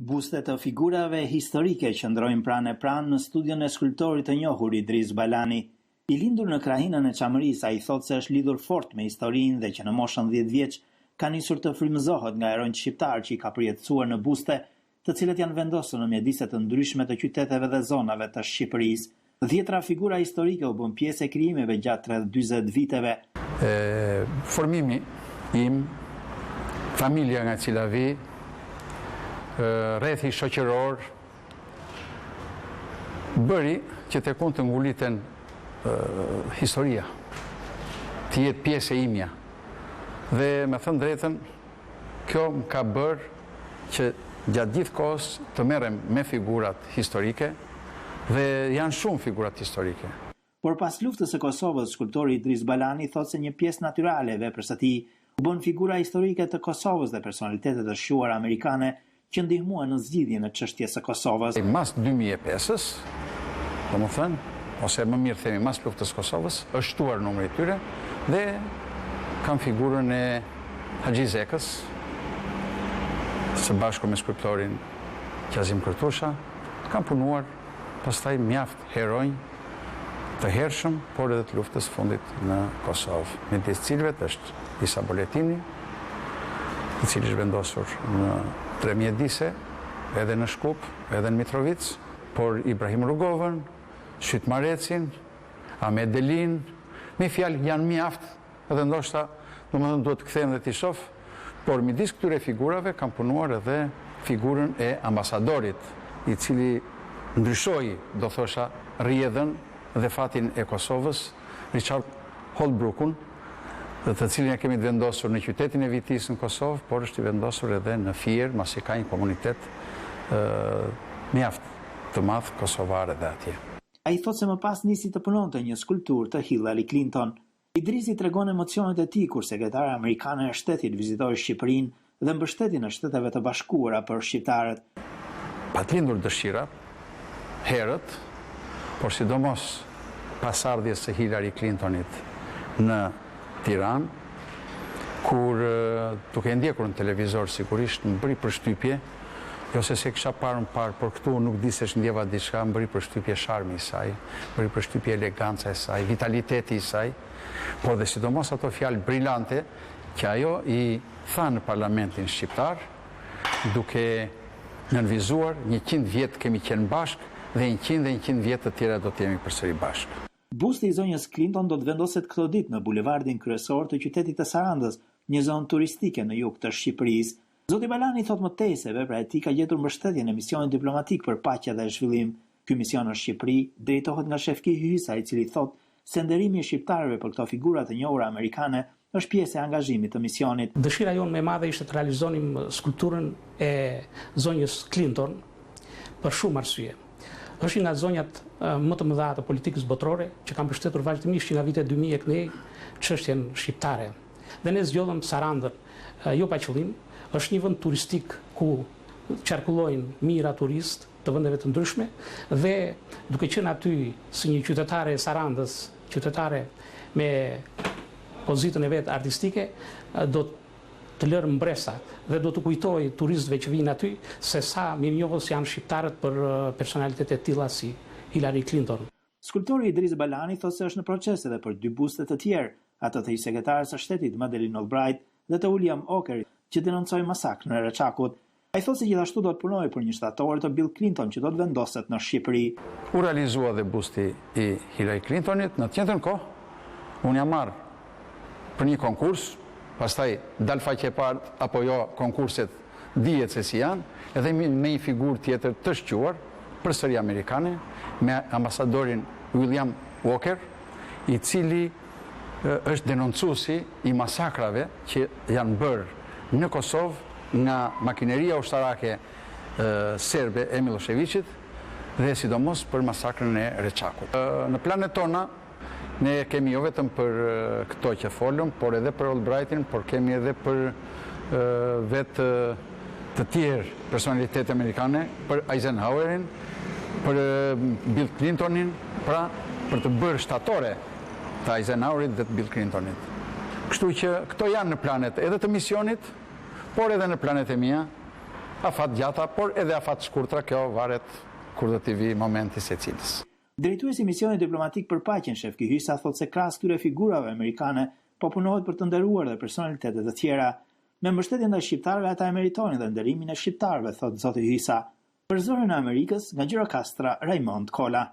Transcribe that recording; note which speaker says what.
Speaker 1: Buste të figurave historike qëndrojnë pranë në studion e skulptorit të njohur Idris Balani. I lindur në krahinën e Çamërisë, ai thotë se është lidhur fort me historinë dhe që në moshën 10 vjeç ka nisur të frymëzohet nga heronjtë shqiptar që i ka përjetësuar në buste, të cilët janë vendosur në mjedise të ndryshme të qyteteve dhe zonave të Shqipërisë. 10 figura historike u bën pjesë e krijimeve gjatë 40 viteve.
Speaker 2: Formimi im, familja nga cila vi, rrethi shoqëror, bëri që të të nguliten historia, të jetë pjesë e imja. Dhe me thënë drejtën, kjo më ka bërë që gjatë gjithë kohës të merrem me figurat historike, dhe janë shumë figurat historike.
Speaker 1: Por pas luftës së Kosovës, skulptori Idris Balani thotë se një pjesë natyrale e veprës së tij u bën figura historike të Kosovës dhe personalitete të shquara amerikane që ndihmuan në zgjidhjen e çështjes së Kosovës.
Speaker 2: Mas 2005-s, domethënë, ose më mirë themi mas luftës së Kosovës, është shtuar numri i tyre dhe kam figurën e Haxhi Zekës, së bashku me skulptorin Qazim Kërtusha, kam punuar pastaj mjaft heronj të hershëm, por edhe të luftës fundit në Kosovë. Midis cilëve është Isa Boletini, i cili është vendosur në 3 mjedise, edhe në Shkup, edhe në Mitrovic, por Ibrahim Rugovën, Shyt Marecin, Ahmed Delin, me fjalë janë mjaft, edhe ndoshta domethënë duhet të kthehem dhe t'i shoh, por midis këtyre figurave kam punuar edhe figurën e ambasadorit, i cili ndryshoi, do thosha, rrjedhën dhe fatin e Kosovës, Richard Holbrookun, të cilin e kemi të vendosur në qytetin e Vitisë në Kosovë, por është i vendosur edhe në Fier, masi ka një komunitet mjaft të madh kosovare dhe atje.
Speaker 1: Ai thotë se më pas nisi të punonte një skulpturë të Hillary Clinton. Idrisi tregon emocionet e tij kur sekretare amerikane e shtetit vizitoi Shqipërinë dhe mbështetjen e Shteteve të Bashkuara për shqiptarët.
Speaker 2: Pa lindur dëshira herët, por sidomos pas ardhjes së Hillary Clintonit në Tiranë, kur duke ndjekur në televizor sigurisht më bëri përshtypje, jo se kisha parë më parë, por këtu nuk di se ndjeva diçka, më bëri përshtypje sharmi i saj, më bëri përshtypje eleganca e saj, vitaliteti i saj, por dhe sidomos ato fjalë brillante që ajo i tha në parlamentin shqiptar, duke nënvizuar 100 vjet kemi qenë bashkë dhe 100 vjet të tjera do të jemi përsëri bashkë.
Speaker 1: Busti i zonjës Clinton do të vendoset këto ditë në bulevardin kryesor të qytetit të Sarandës, një zonë turistike në jug të Shqipërisë. Zoti Balani thot më tej se vepra e tij ka gjetur mbështetje në misionin diplomatik për paqe dhe zhvillim. Ky mision në Shqipëri drejtohet nga Shefki Hysa, i cili thot se nderimi i shqiptarëve për këto figura të njohura amerikane është pjesë e angazhimit të misionit.
Speaker 3: Dëshira jonë më e madhe ishte të realizonim skulpturën e zonjës Clinton për shumë arsye. Është nga zonjat më të mëdha të politikës botërore që kanë mbështetur vazhdimisht nga vitet 2000 e kënej çështjen shqiptare. Dhe ne zgjodhëm Sarandën, jo pa qëllim, është një vend turistik ku qarkullojnë mijëra turistë të vendeve të ndryshme dhe duke qenë aty si një qytetare e Sarandës, qytetare me pozitën e vet artistike, do të lërë mbresa dhe do të kujtoj turistëve që vinë aty se sa mirënjohës janë shqiptarët për personalitete të tilla si Hillary Clinton.
Speaker 1: Skulptori Idris Balani thotë se është në proces edhe për 2 buste të tjerë, ato të sekretarës së shtetit Madeleine Albright dhe të William Walker, që denoncoi masakrën e Reçakut. Ai thotë se gjithashtu do të punojë për një shtator të Bill Clinton që do të vendoset në Shqipëri.
Speaker 2: U realizua dhe busti i Hillary Clintonit, në të njëjtën kohë unë jam marrë për një konkurs. Pastaj dal faqe e parë apo jo konkurset dihet se si janë, edhe me një figurë tjetër të shquar, përsëri amerikane, me ambasadorin William Walker, i cili është denoncuesi i masakrave që janë bërë në Kosovë nga makineria ushtarake serbe e Miloševićit dhe sidomos për masakrën e Reçakut. Në planet tona ne kemi jo vetëm për këto që folëm, por edhe për Albrightin, por kemi edhe për vetë të tjerë personalitete amerikane, për Eisenhowerin, për Bill Clintonin, pra për të bërë shtatore të Eisenhowerit dhe të Bill Clintonit. Kështu që këto janë në planet edhe të misionit, por edhe në planet e mia, afat gjata, por edhe afat shkurtra, kjo varet kur do t'i vi momenti secilës.
Speaker 1: Drejtuesi i misionit diplomatik për paqen, Shefki Hysa, thotë se krahas këtyre figurave amerikane po punohet për të nderuar dhe personalitetet të tjera. Me mbështetje ndaj shqiptarëve ata e meritojnë dhe nderimin e shqiptarëve, thotë zoti Hysa. Për zërin e Amerikës, nga Gjirokastra, Raymond Kola.